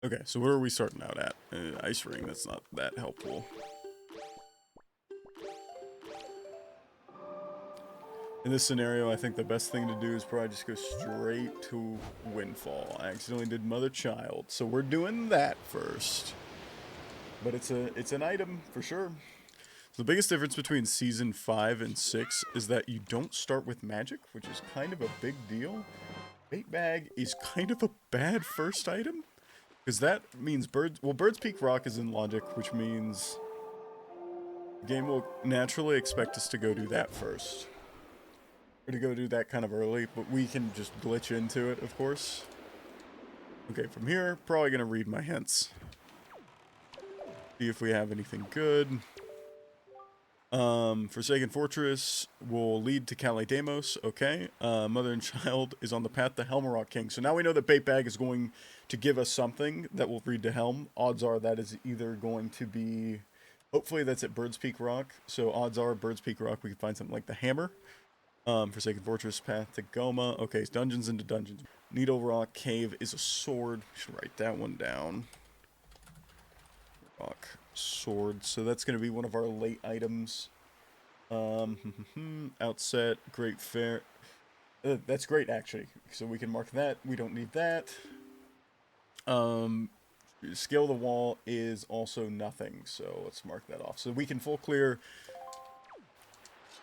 Okay, so where are we starting out at? Ice ring, that's not that helpful. In this scenario, I think the best thing to do is probably just go straight to Windfall. I accidentally did Mother Child, so we're doing that first. But it's an item for sure. The biggest difference between Season 5 and 6 is that you don't start with magic, which is kind of a big deal. Bait Bag is kind of a bad first item, because that means Bird's Peak Rock is in logic, which means the game will naturally expect us to go do that first. Or to go do that kind of early, but we can just glitch into it, of course. Okay, from here, probably gonna read my hints. See if we have anything good. Forsaken Fortress will lead to Calais-Deimos. Okay. Mother and Child is on the path to Helmarock King. So now we know that Bait Bag is going to give us something that will lead to Helm. Odds are that is either going to be... Hopefully that's at Bird's Peak Rock. So odds are Bird's Peak Rock we can find something like the Hammer. Forsaken Fortress, path to Goma. Okay, it's dungeons into dungeons. Needle Rock Cave is a sword. Should write that one down. Rock sword. So that's going to be one of our late items. Outset, Great Fair. That's great, actually. So we can mark that. We don't need that. Scale the wall is also nothing. So let's mark that off. So we can full clear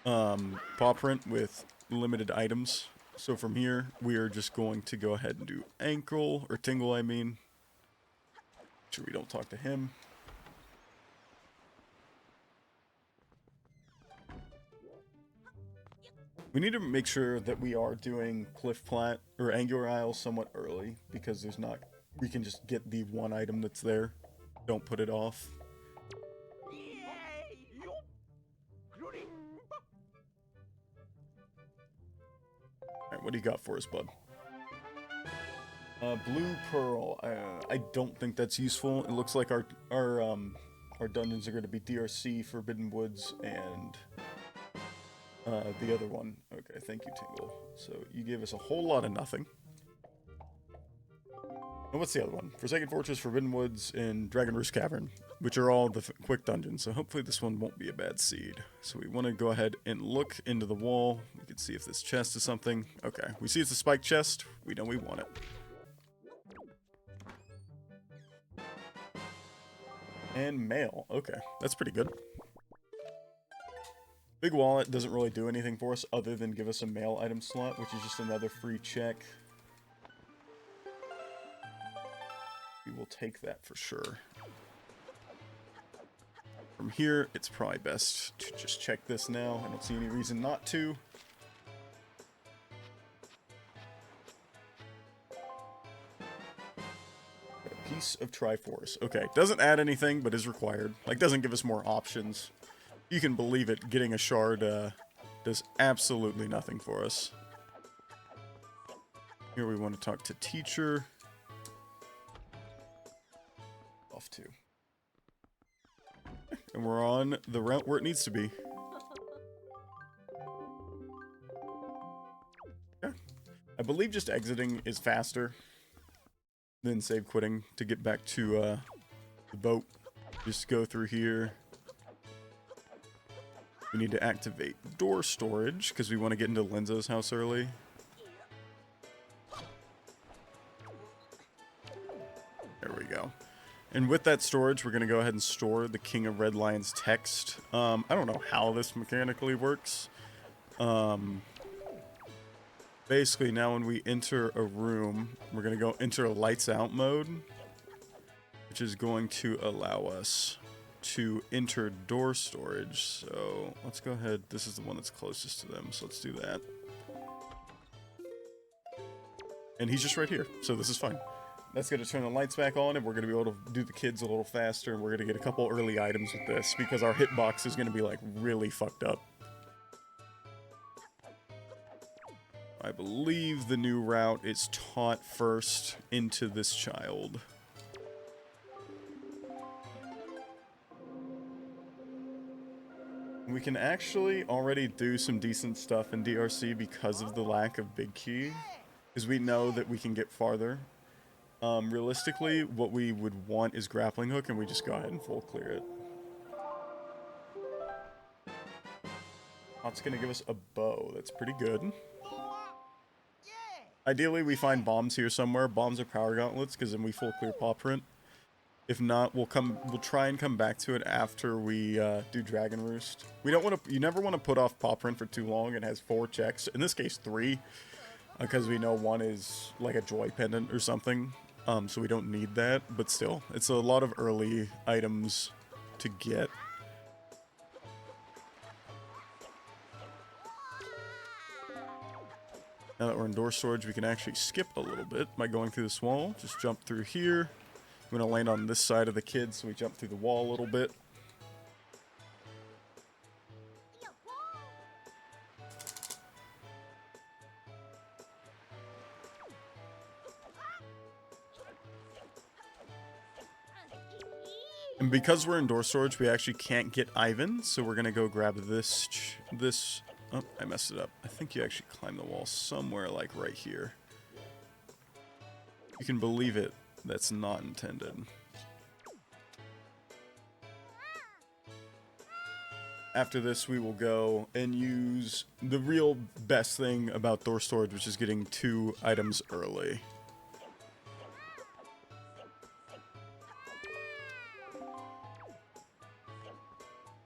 paw print with limited items. So from here, we are just going to go ahead and do ankle, or tingle, I mean. Make sure we don't talk to him. We need to make sure that we are doing Cliff Plat or Angular Isle somewhat early, because there's not... We can just get the one item that's there. Don't put it off. Alright, what do you got for us, bud? Blue Pearl. I don't think that's useful. It looks like our dungeons are going to be DRC, Forbidden Woods, and... the other one. Okay, thank you, Tingle. So, you gave us a whole lot of nothing. And what's the other one? Forsaken Fortress, Forbidden Woods, and Dragon Roost Cavern, which are all the quick dungeons. So hopefully this one won't be a bad seed. So we want to go ahead and look into the wall. We can see if this chest is something. Okay, we see it's a spike chest. We know we want it. And mail. Okay, that's pretty good. Big Wallet doesn't really do anything for us other than give us a mail item slot, which is just another free check. We will take that for sure. From here, it's probably best to just check this now. I don't see any reason not to. Got a piece of Triforce. Okay, doesn't add anything, but is required. Like, doesn't give us more options. You can believe it, getting a shard does absolutely nothing for us. Here we want to talk to teacher. Off to. And we're on the route where it needs to be. Yeah. I believe just exiting is faster than save quitting to get back to the boat. Just go through here. We need to activate door storage, because we want to get into Lenzo's house early. There we go. And with that storage, we're going to go ahead and store the King of Red Lion's text. I don't know how this mechanically works. Basically, now when we enter a room, we're going to go enter a lights out mode, which is going to allow us to enter door storage. So let's go ahead. This is the one that's closest to them, so let's do that. And he's just right here, so this is fine. That's going to turn the lights back on, and we're going to be able to do the kids a little faster, and we're going to get a couple early items with this, because our hitbox is going to be, like, really fucked up. I believe the new route is taught first into this child. We can actually already do some decent stuff in DRC because of the lack of big key, because we know that we can get farther. Realistically, what we would want is grappling hook, and we just go ahead and full clear it. That's gonna give us a bow. That's pretty good. Ideally, we find bombs here somewhere. Bombs or power gauntlets, because then we full clear paw print. If not, we'll try and come back to it after we do Dragon Roost. We don't want to. You never want to put off paw print for too long. It has 4 checks. In this case, 3, because we know 1 is like a joy pendant or something. So we don't need that. But still, it's a lot of early items to get. Now that we're in door storage, we can actually skip a little bit by going through this wall. Just jump through here. I'm going to land on this side of the kid, so we jump through the wall a little bit. And because we're in door storage, we actually can't get Ivan, so we're going to go grab this. Oh, I messed it up. I think you actually climb the wall somewhere like right here. You can believe it. That's not intended. After this, we will go and use the real best thing about door storage, which is getting 2 items early.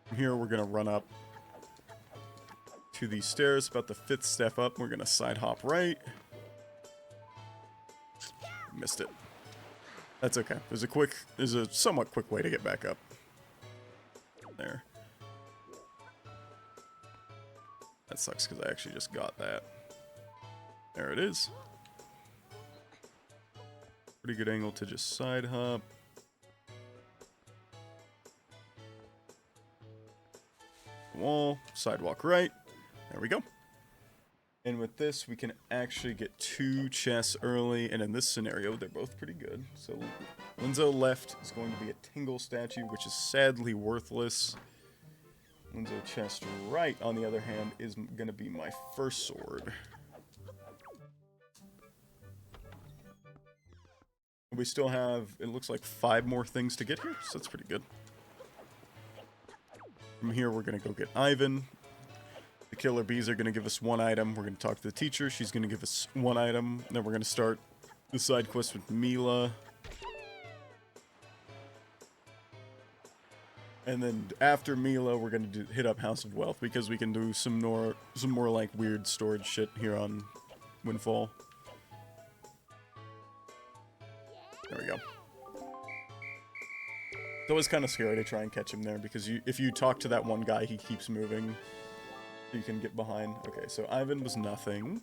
From here, we're going to run up to these stairs, about the 5th step up. We're going to side hop right. Missed it. That's okay. There's a somewhat quick way to get back up. There. That sucks because I actually just got that. There it is. Pretty good angle to just side hop. Wall, sidewalk right. There we go. And with this, we can actually get 2 chests early, and in this scenario, they're both pretty good. So, Linzo left is going to be a Tingle statue, which is sadly worthless. Linzo chest right, on the other hand, is going to be my first sword. We still have, it looks like 5 more things to get here, so that's pretty good. From here, we're going to go get Ivan. The killer bees are going to give us 1 item. We're going to talk to the teacher. She's going to give us 1 item. Then we're going to start the side quest with Mila. And then after Mila, we're going to hit up House of Wealth because we can do some more like weird storage shit here on Windfall. There we go. It's always kind of scary to try and catch him there because if you talk to that one guy, he keeps moving. You can get behind. Okay, so Ivan was nothing.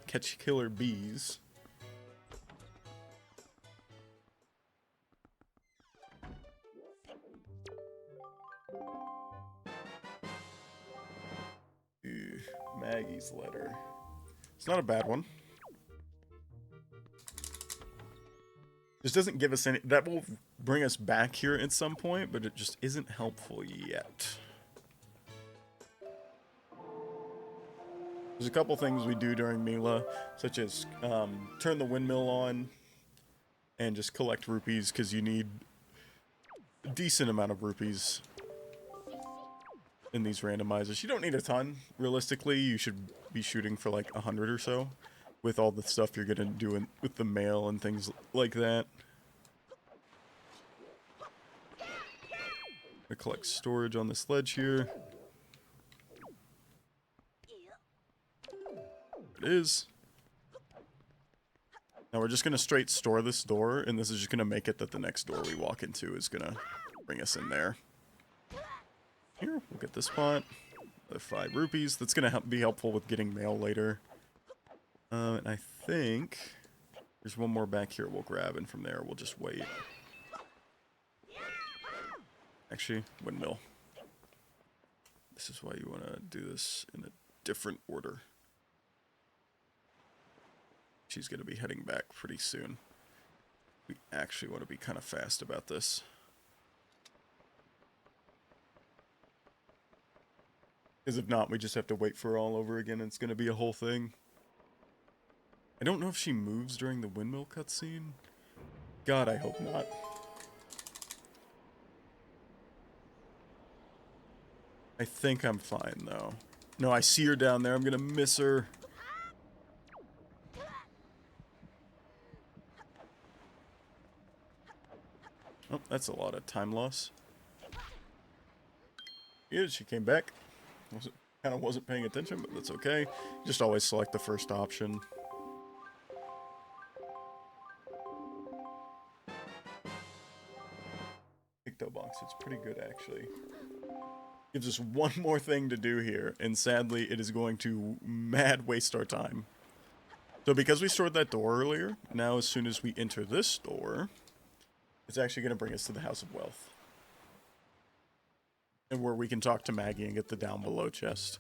Catch killer bees. Ooh, Maggie's letter. It's not a bad one. This doesn't give us any... That will bring us back here at some point, but it just isn't helpful yet. There's a couple things we do during Mila, such as turn the windmill on and just collect rupees, because you need a decent amount of rupees in these randomizers. You don't need a ton. Realistically, you should be shooting for like 100 or so with all the stuff you're going to do with the mail and things like that. I collect storage on this ledge here. It is. Now we're just going to straight store this door, and this is just going to make it that the next door we walk into is going to bring us in there. Here, we'll get this pot. The 5 rupees. That's going to be helpful with getting mail later. And I think there's one more back here we'll grab, and from there we'll just wait. Actually, windmill. This is why you want to do this in a different order. She's going to be heading back pretty soon. We actually want to be kind of fast about this. Because if not, we just have to wait for her all over again, and it's going to be a whole thing. I don't know if she moves during the windmill cutscene. God, I hope not. I think I'm fine, though. No, I see her down there. I'm gonna miss her. Oh, that's a lot of time loss. Yeah, she came back. Kind of wasn't paying attention, but that's okay. Just always select the first option. Picto box, it's pretty good actually. Gives us one more thing to do here, and sadly it is going to mad waste our time. So because we stored that door earlier, now as soon as we enter this door, it's actually going to bring us to the House of Wealth. And where we can talk to Maggie and get the down below chest.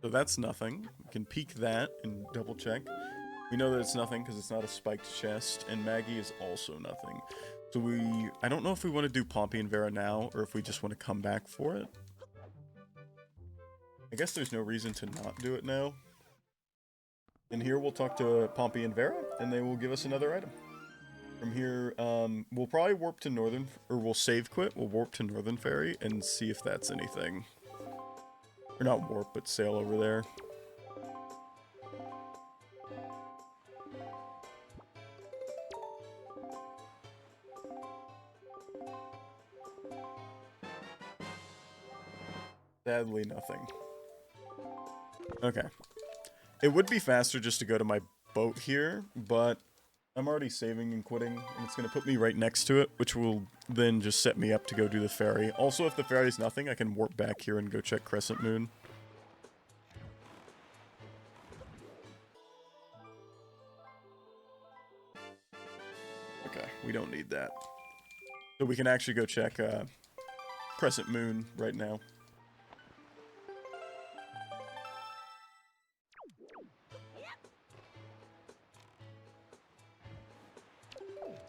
So that's nothing. We can peek that and double check. We know that it's nothing because it's not a spiked chest, and Maggie is also nothing. So I don't know if we want to do Pompey and Vera now, or if we just want to come back for it. I guess there's no reason to not do it now. And here we'll talk to Pompey and Vera, and they will give us another item. From here, we'll probably warp to Northern, or we'll save quit, we'll warp to Northern Ferry and see if that's anything. Or not warp, but sail over there. Sadly, nothing. Okay. It would be faster just to go to my boat here, but I'm already saving and quitting, and it's going to put me right next to it, which will then just set me up to go do the ferry. Also, if the ferry's nothing, I can warp back here and go check Crescent Moon. Okay, we don't need that. So we can actually go check Crescent Moon right now.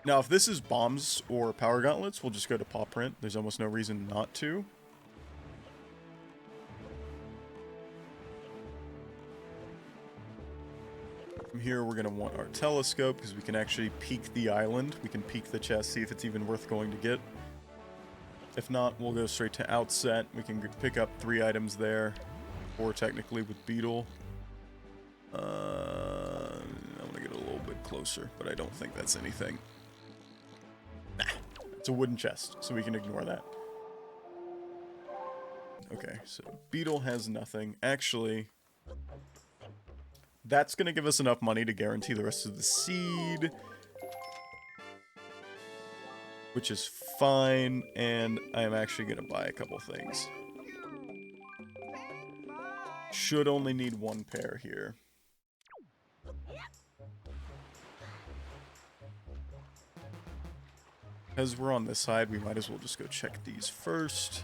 Now, if this is bombs or power gauntlets, we'll just go to paw print. There's almost no reason not to. From here, we're going to want our telescope, because we can actually peek the island. We can peek the chest, see if it's even worth going to get. If not, we'll go straight to outset. We can pick up 3 items there, or technically with Beetle. I'm going to get a little bit closer, but I don't think that's anything. Nah, it's a wooden chest, so we can ignore that. Okay, so Beetle has nothing. Actually, that's going to give us enough money to guarantee the rest of the seed, which is fine, and I'm actually going to buy a couple things. Should only need 1 pair here. Because we're on this side, we might as well just go check these first.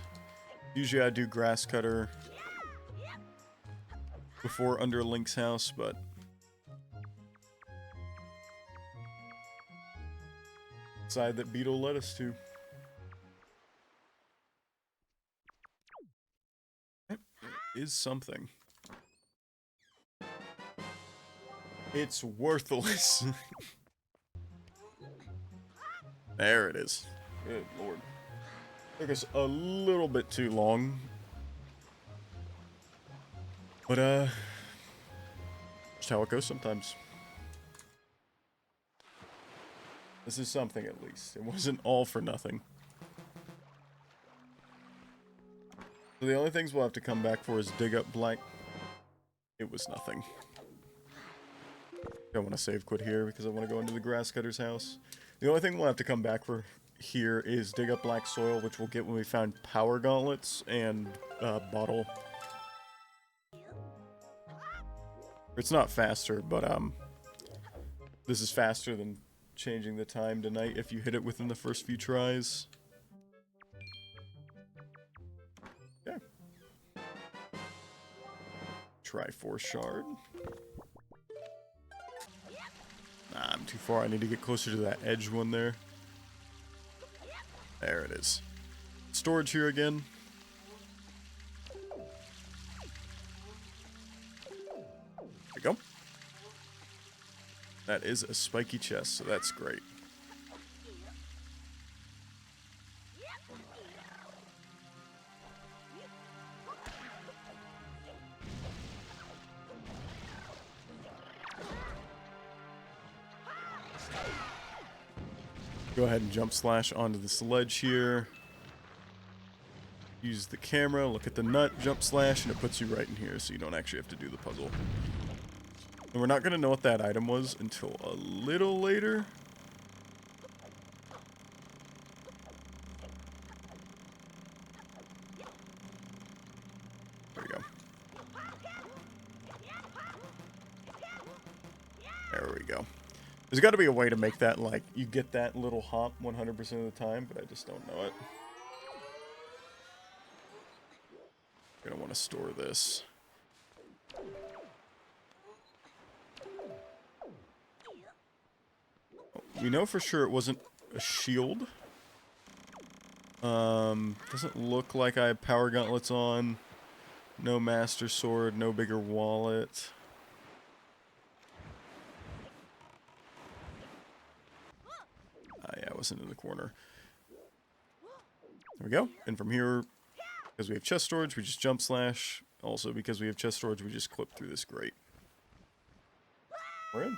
Usually I do grass cutter before under Link's house, but side that Beetle led us to. That is something. It's worthless. There it is. Good lord. Took us a little bit too long. But, just how it goes sometimes. This is something, at least. It wasn't all for nothing. So the only things we'll have to come back for is dig up black. It was nothing. I want to save quit here because I want to go into the grass cutter's house. The only thing we'll have to come back for here is dig up black soil, which we'll get when we found power gauntlets and bottle. It's not faster, but this is faster than changing the time to night if you hit it within the first few tries. Yeah. Triforce shard. Nah, I'm too far. I need to get closer to that edge one there. There it is. Storage here again. There we go. That is a spiky chest, so that's great. Go ahead and jump slash onto the sledge here. Use the camera, look at the nut, jump slash, and it puts you right in here, so you don't actually have to do the puzzle. And we're not going to know what that item was until a little later. There we go. There we go. There's got to be a way to make that, like, you get that little hop 100% of the time, but I just don't know it. I'm going to want to store this. We know for sure it wasn't a shield. Doesn't look like I have power gauntlets on. No master sword, no bigger wallet. Yeah, I wasn't in the corner. There we go. And from here, because we have chest storage, we just jump slash. Also, because we have chest storage, we just clip through this grate. We're in.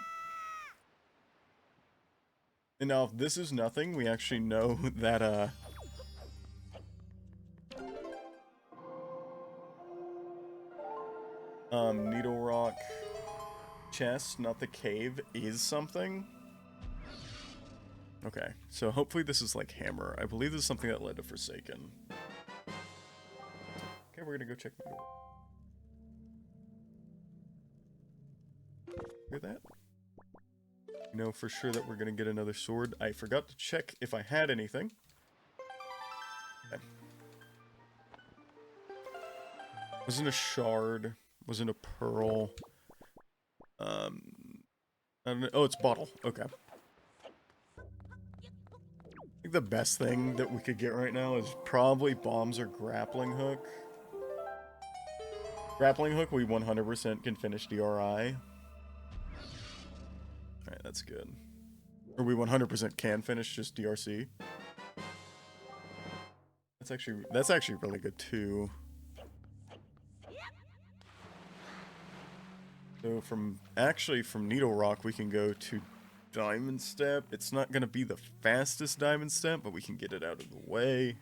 And now, if this is nothing, we actually know that, Needle Rock chest, not the cave, is something. Okay, so hopefully this is like Hammer. I believe this is something that led to Forsaken. Okay, we're gonna go check my door. Hear that? You know for sure that we're gonna get another sword. I forgot to check if I had anything. Okay. Wasn't a shard. Wasn't a pearl. I don't know. Oh, it's bottle. Okay. I think the best thing that we could get right now is probably bombs or grappling hook. Grappling hook, we 100% can finish DRI. Alright, that's good. Or we 100% can finish just DRC. That's actually really good too. So from Needle Rock we can go to Diamond Step. It's not going to be the fastest Diamond Step, but we can get it out of the way.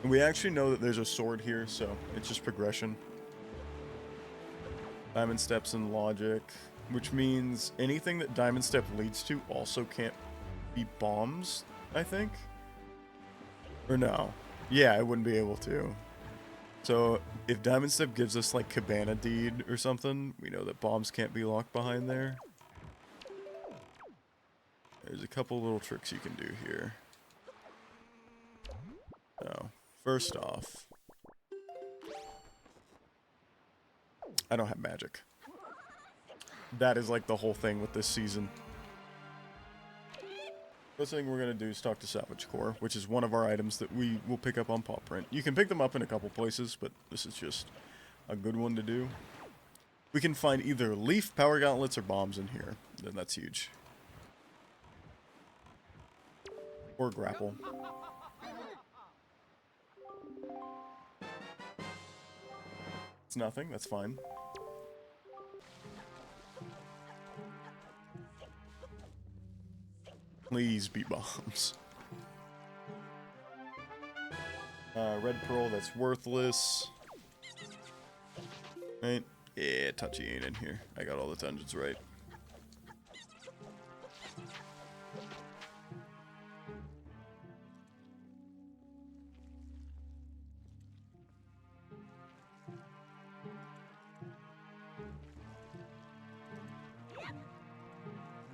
And we actually know that there's a sword here, so it's just progression. Diamond Steps and logic. Which means anything that Diamond Step leads to also can't be bombs, I think? Or no. Yeah, I wouldn't be able to. So, if Diamond Step gives us, like, Cabana Deed or something, we know that bombs can't be locked behind there. There's a couple little tricks you can do here. So, first off, I don't have magic. That is like the whole thing with this season. First thing we're going to do is talk to Salvage Core, which is one of our items that we will pick up on Paw Print. You can pick them up in a couple places, but this is just a good one to do. We can find either leaf, power gauntlets, or bombs in here. Then that's huge. Or grapple. It's nothing, that's fine. Please be bombs. Red pearl, that's worthless. Right? Yeah, Touchy ain't in here. I got all the dungeons right.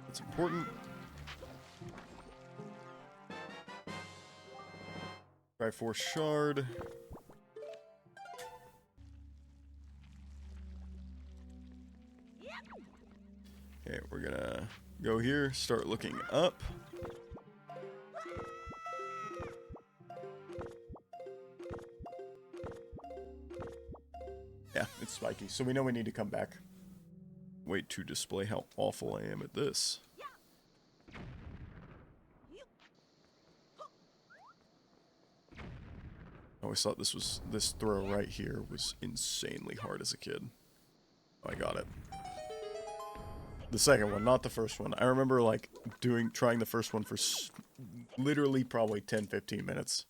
It's important. Triforce shard. Okay, we're gonna go here, start looking up. Yeah, it's spiky, so we know we need to come back. Wait to display how awful I am at this. I always thought this throw right here was insanely hard as a kid. Oh, I got it. The second one, not the first one. I remember like trying the first one for literally probably 10-15 minutes.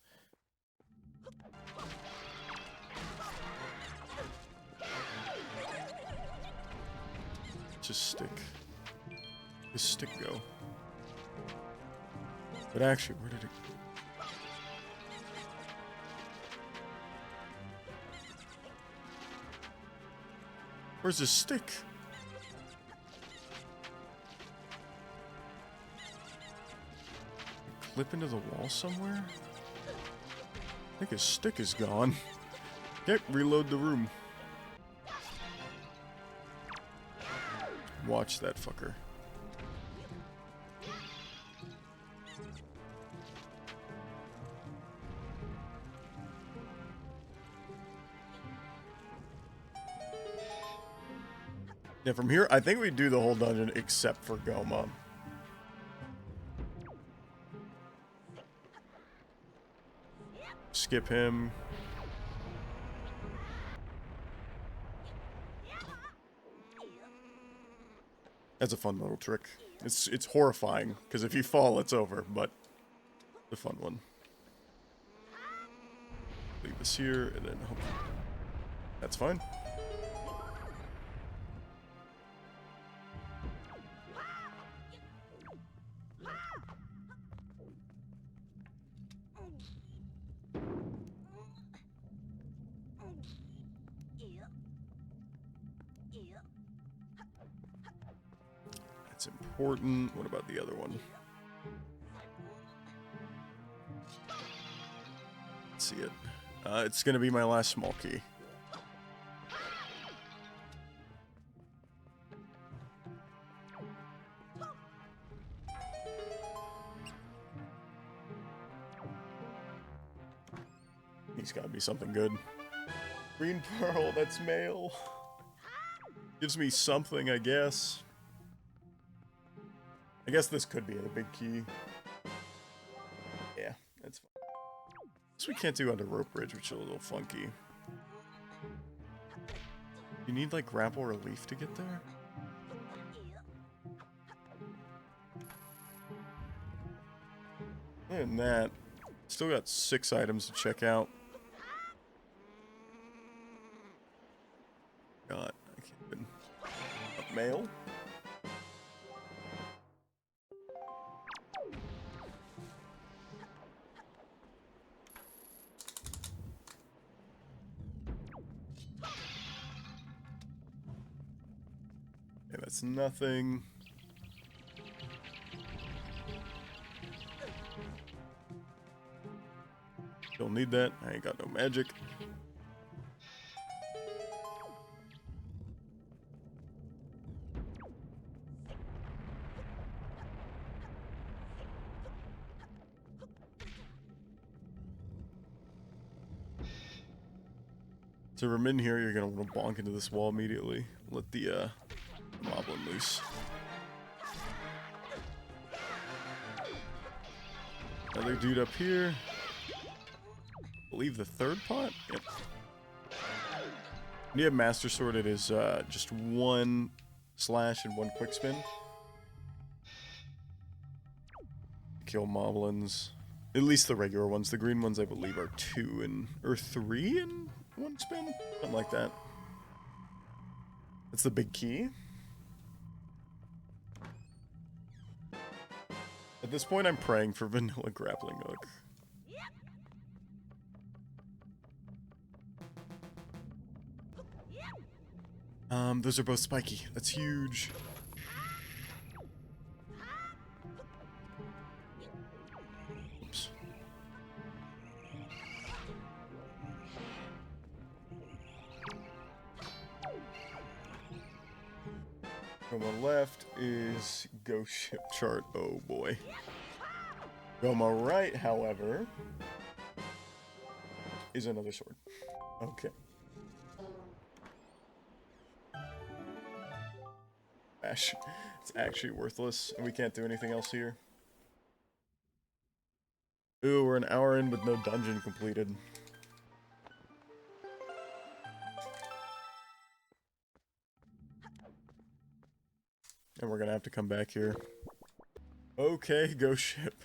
Just stick. Just stick go. But actually, where did it go? Where's the stick? Clip into the wall somewhere? I think his stick is gone. Yep, reload the room. Watch that fucker. Yeah, from here, I think we do the whole dungeon except for Goma. Skip him. That's a fun little trick. It's horrifying, because if you fall, it's over, but it's a fun one. Leave this here, and then hope that's fine. That's important. What about the other one? Let's see it. It's gonna be my last small key. He's gotta be something good. Green pearl, that's male. Gives me something, I guess. I guess this could be the big key. Yeah, that's fine. This we can't do under rope bridge, which is a little funky. You need like grapple relief to get there? Other than that, still got 6 items to check out. God, I can't even. Mail? Yeah, that's nothing. Don't need that. I ain't got no magic. So from in here, you're gonna want to bonk into this wall immediately. Let the moblin loose. Another dude up here. I believe the third pot? Yep. When you have Master Sword, it is just 1 slash and 1 quick spin. Kill moblins. At least the regular ones. The green ones, I believe, are 2 or 3 in 1 spin? Something like that. That's the big key. At this point, I'm praying for vanilla grappling hook. Those are both spiky. That's huge. Oops. On the left is Ghost Ship Chart. Oh boy. On my right, however, is another sword. Okay. Ash. It's actually worthless, and we can't do anything else here. Ooh, we're an hour in with no dungeon completed. And we're gonna have to come back here. Okay, go ship.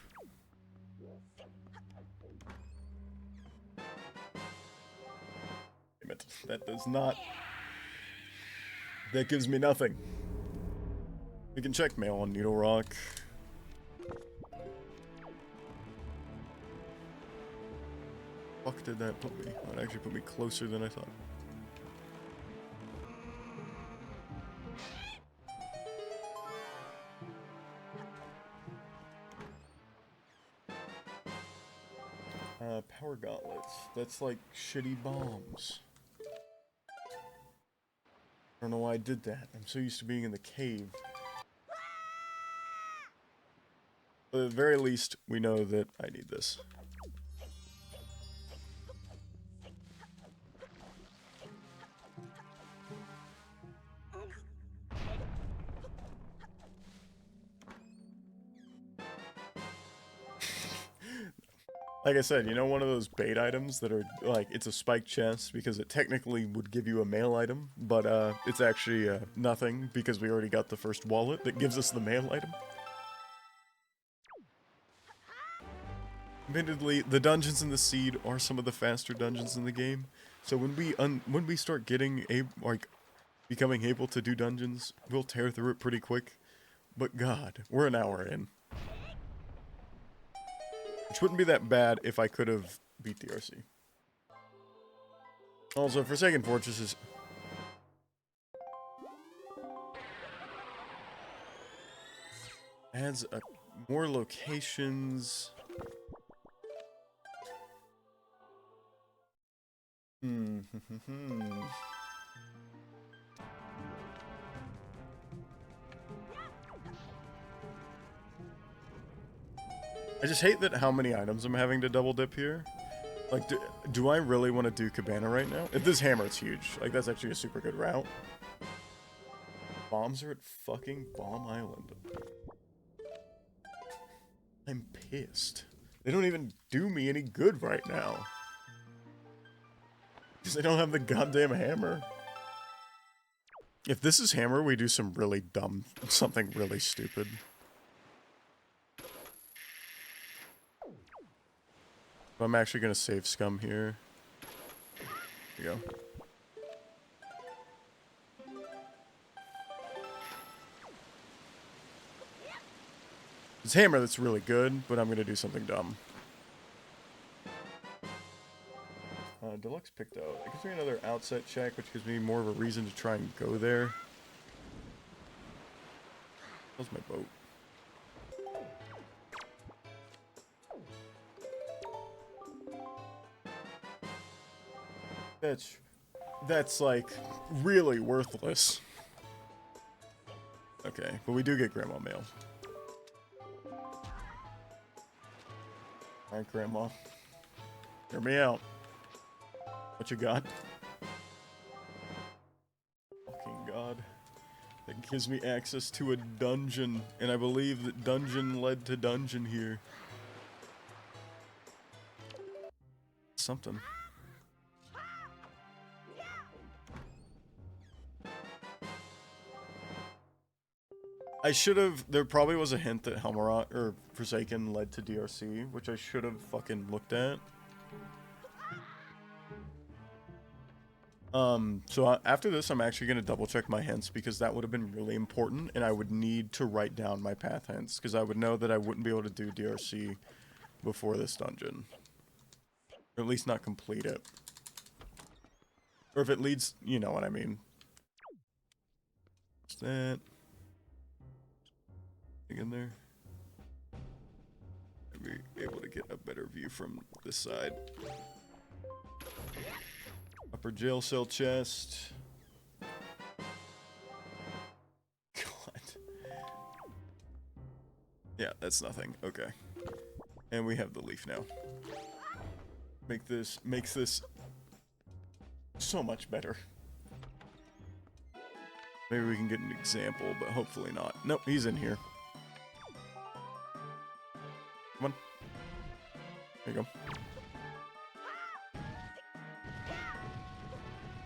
Damn it. That does not... That gives me nothing. We can check mail on Needle Rock. Fuck did that put me? Oh, it actually put me closer than I thought. Power gauntlets. That's like shitty bombs. I don't know why I did that. I'm so used to being in the cave. But at the very least, we know that I need this. Like I said, you know one of those bait items that are, like, it's a spiked chest because it technically would give you a mail item, but it's actually nothing because we already got the first wallet that gives us the mail item. Admittedly, the dungeons in the seed are some of the faster dungeons in the game, so when we start getting becoming able to do dungeons, we'll tear through it pretty quick. But God, we're an hour in. Which wouldn't be that bad if I could have beat the RC. Also, Forsaken Fortresses... adds more locations... I just hate that how many items I'm having to double dip here. Like, do I really want to do Cabana right now? If this hammer, it's huge. Like, that's actually a super good route. Bombs are at fucking Bomb Island. I'm pissed. They don't even do me any good right now. Because they don't have the goddamn hammer. If this is hammer, we do some really dumb, something really stupid. I'm actually gonna save scum here. There you go. It's hammer that's really good, but I'm gonna do something dumb. Deluxe picked out. It gives me another outset check, which gives me more of a reason to try and go there. How's my boat? That's like really worthless. Okay, but we do get Grandma mail. Alright, Grandma. Hear me out. What you got? Fucking God. That gives me access to a dungeon, and I believe that dungeon led to dungeon here. Something. I should have... There probably was a hint that Helmarot, or Forsaken, led to DRC, which I should have fucking looked at. So after this, I'm actually going to double check my hints, because that would have been really important, and I would need to write down my path hints, because I would know that I wouldn't be able to do DRC before this dungeon. Or at least not complete it. Or if it leads... You know what I mean. What's that? In there. I'd be able to get a better view from this side. Upper jail cell chest. God. Yeah, that's nothing. Okay. And we have the leaf now. Makes this so much better. Maybe we can get an example, but hopefully not. Nope, he's in here. Come on. There you go.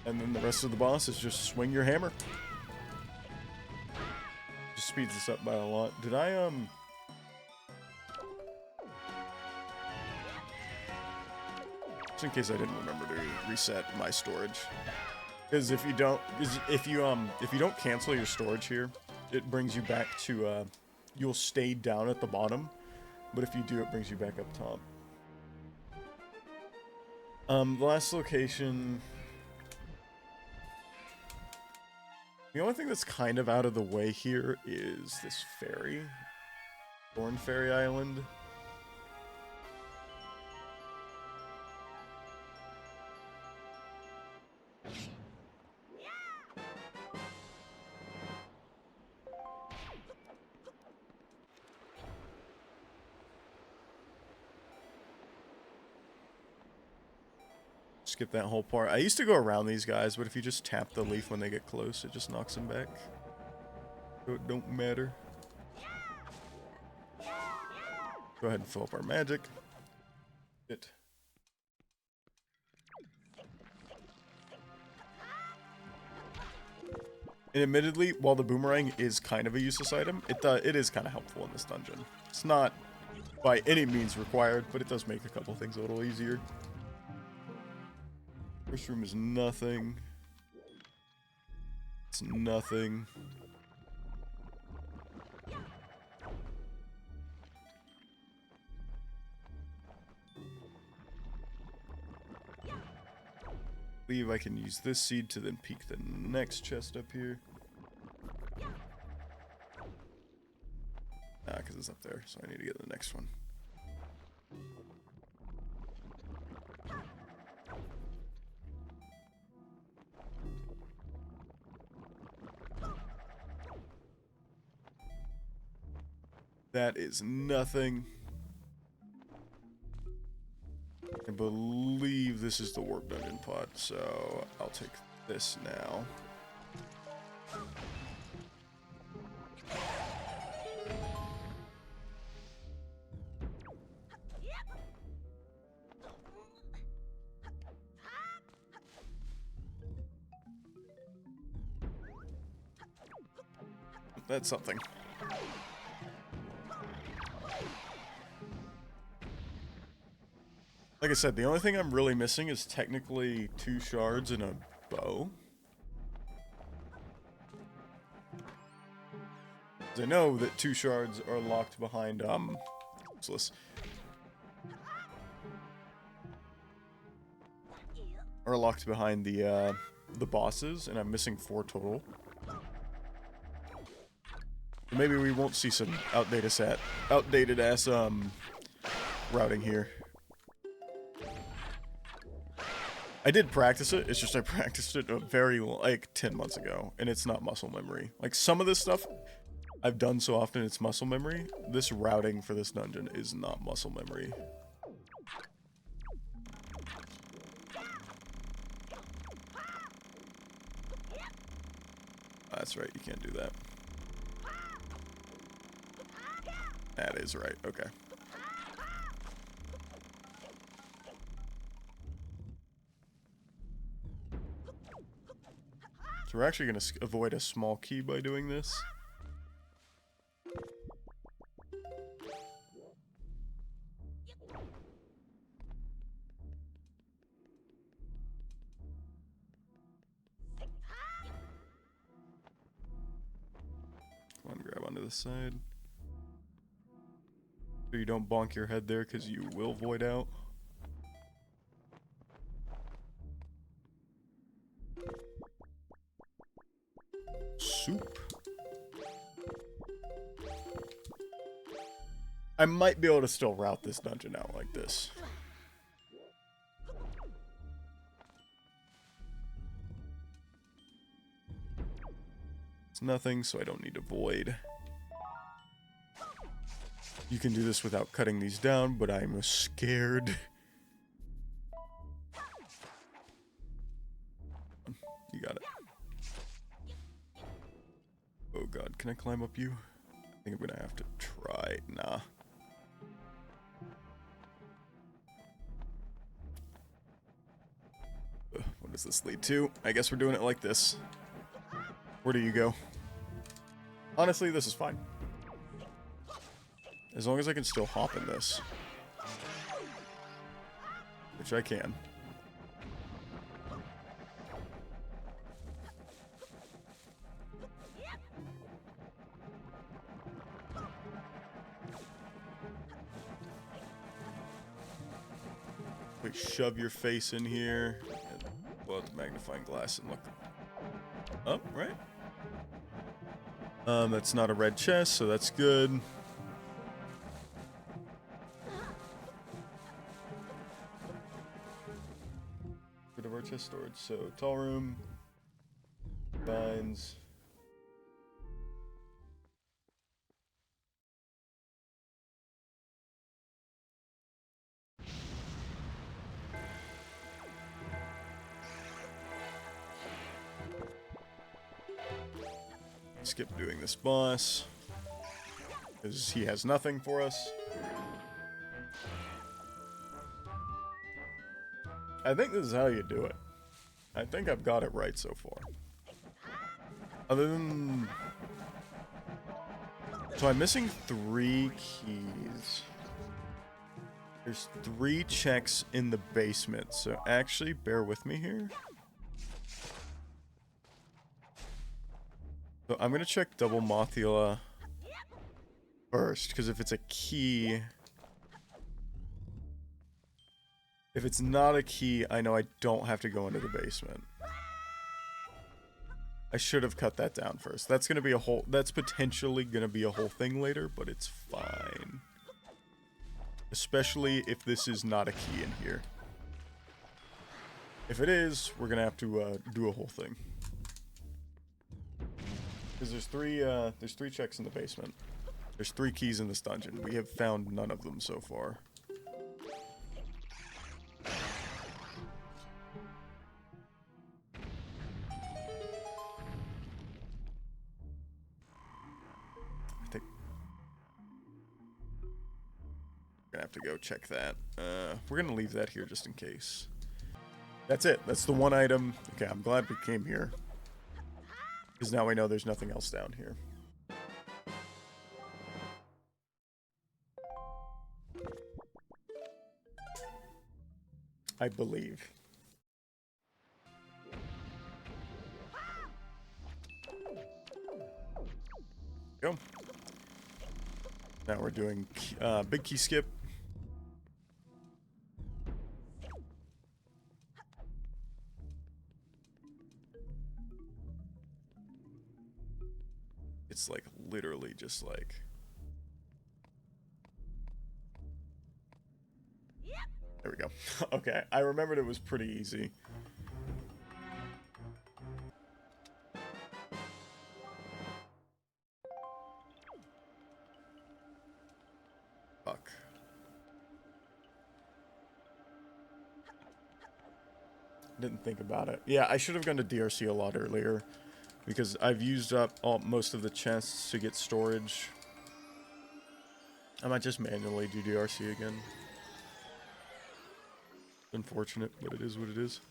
And then the rest of the boss is just swing your hammer. Just speeds this up by a lot. Did I, just in case I didn't remember to reset my storage. Because if you don't cancel your storage here, it brings you back to, you'll stay down at the bottom. But if you do, it brings you back up top. The last location... The only thing that's kind of out of the way here is this ferry. Thorn Ferry Island. Skip that whole part. I used to go around these guys, but if you just tap the leaf when they get close, it just knocks them back. So it don't matter. Go ahead and fill up our magic. And admittedly, while the boomerang is kind of a useless item, it is kind of helpful in this dungeon. It's not by any means required, but it does make a couple things a little easier. First room is nothing. It's nothing. I believe I can use this seed to then peek the next chest up here. Ah, because it's up there, so I need to get the next one. That is nothing. I believe this is the warp dungeon pod, so I'll take this now. That's something. Like I said, the only thing I'm really missing is technically 2 shards and a bow. 'Cause I know that 2 shards are locked behind, useless. Are locked behind the bosses, and I'm missing 4 total. So maybe we won't see some outdated ass, routing here. I did practice it, it's just I practiced it like 10 months ago, and it's not muscle memory. Like, some of this stuff I've done so often it's muscle memory. This routing for this dungeon is not muscle memory. That's right, you can't do that. That is right, okay. So we're actually going to avoid a small key by doing this. Come on, grab onto the side. So you don't bonk your head there because you will void out. Soup. I might be able to still route this dungeon out like this. It's nothing, so I don't need to void. You can do this without cutting these down, but I'm scared. You got it. god, can I climb up you? I think I'm gonna have to try. Nah. What does this lead to? I guess we're doing it like this. Where do you go? Honestly, this is fine. As long as I can still hop in this. Which I can. Wait, shove your face in here. And pull out the magnifying glass and look up, right? That's not a red chest, so that's good. Bit of our chest storage. So tall room, vines. Skip doing this boss because he has nothing for us. I think this is how you do it. I think I've got it right so far. Other than... So I'm missing 3 keys. There's 3 checks in the basement, so actually bear with me here. So I'm gonna check double Mothula first, because if it's a key... If it's not a key, I know I don't have to go into the basement. I should have cut that down first. That's gonna be a whole... That's potentially gonna be a whole thing later, but it's fine. Especially if this is not a key in here. If it is, we're gonna have to do a whole thing. Because there's 3 checks in the basement. There's 3 keys in this dungeon. We have found none of them so far. I think we're gonna have to go check that. We're gonna leave that here just in case. That's it. That's the one item. Okay, I'm glad we came here. Because now we know there's nothing else down here. I believe. Go. Now we're doing big key skip. It's like literally just like... There we go. Okay, I remembered it was pretty easy. Fuck. Didn't think about it. Yeah, I should have gone to DRC a lot earlier. Because I've used up most of the chests to get storage. I might just manually do DRC again. Unfortunate, but it is what it is.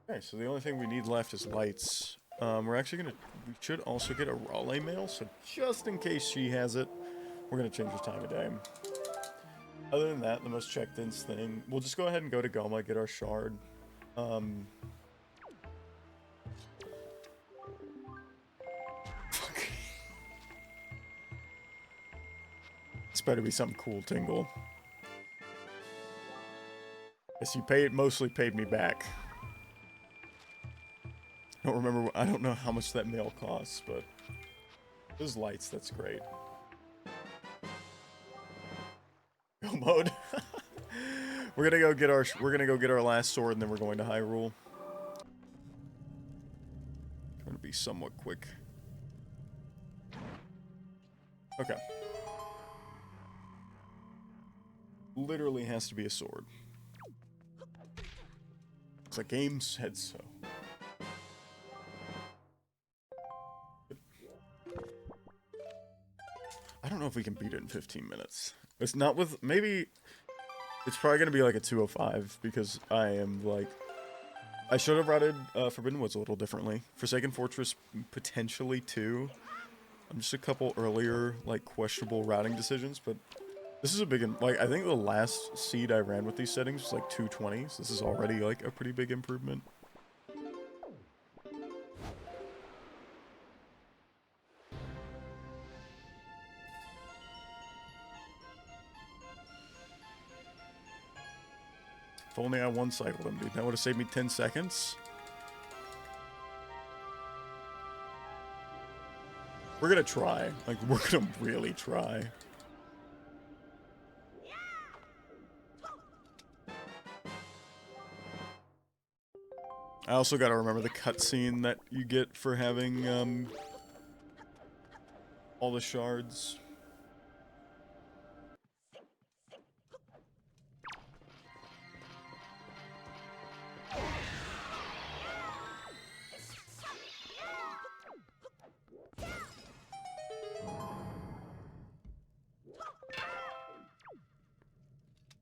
Okay, so the only thing we need left is lights. We're actually gonna... We should also get a Raleigh mail, so just in case she has it, we're gonna change the time of day. Other than that, the most checked-in thing... We'll just go ahead and go to Goma, get our shard. Fuck. This better be something cool, Tingle. Guess you mostly paid me back. I don't remember, I don't know how much that mail costs, but those lights, that's great. Go mode. We're gonna go get our last sword, and then we're going to Hyrule. Trying to be somewhat quick. Okay. literally has to be a sword. The game said so. I don't know if we can beat it in 15 minutes. It's not with... Maybe... It's probably going to be like a 205 because I am like... I should have routed Forbidden Woods a little differently. Forsaken Fortress, potentially too. I'm just a couple earlier, like, questionable routing decisions, but... This is a big... Like, I think the last seed I ran with these settings was like 220, so this is already like a pretty big improvement. If only I one-cycled him, dude. That would have saved me 10 seconds. We're gonna try. Like, we're gonna really try. I also gotta remember the cutscene that you get for having, all the shards.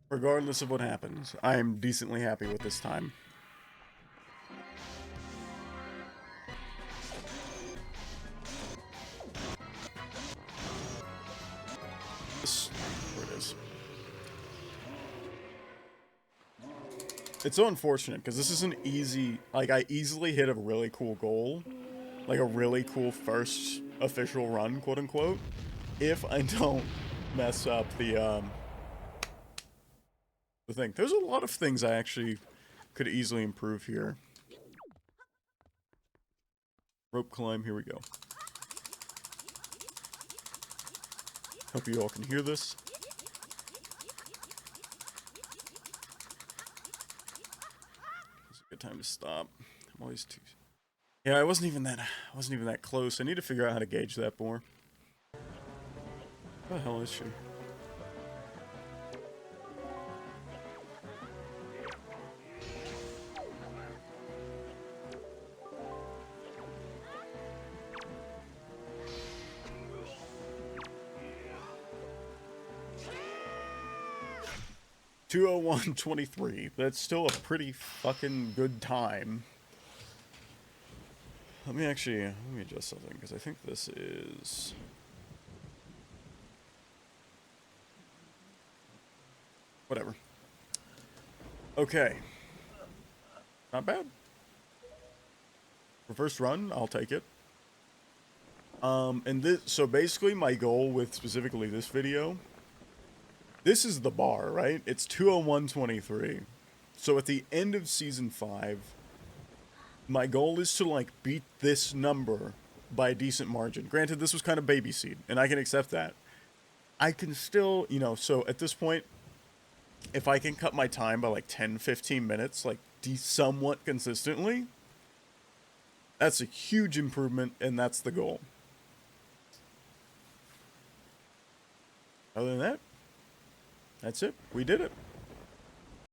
Regardless of what happens, I am decently happy with this time. Where it is. It's so unfortunate, because this is an easy... Like, I easily hit a really cool goal. Like, a really cool first official run, quote-unquote. If I don't mess up the thing. There's a lot of things I actually could easily improve here. Rope climb, here we go. Hope you all can hear this. It's a good time to stop. I'm always too... Yeah, I wasn't even that close. I need to figure out how to gauge that more. What the hell is she? 2:01:23. That's still a pretty fucking good time. Let me adjust something, because I think this is... Whatever. Okay. Not bad. For first run, I'll take it. And this, so basically my goal with specifically this video, this is the bar, right? It's 2:01:23. So at the end of season 5, my goal is to like beat this number by a decent margin. Granted, this was kind of baby seed, and I can accept that. I can still, you know, so at this point, if I can cut my time by like 10-15 minutes, like somewhat consistently, that's a huge improvement, and that's the goal. Other than that, that's it. We did it.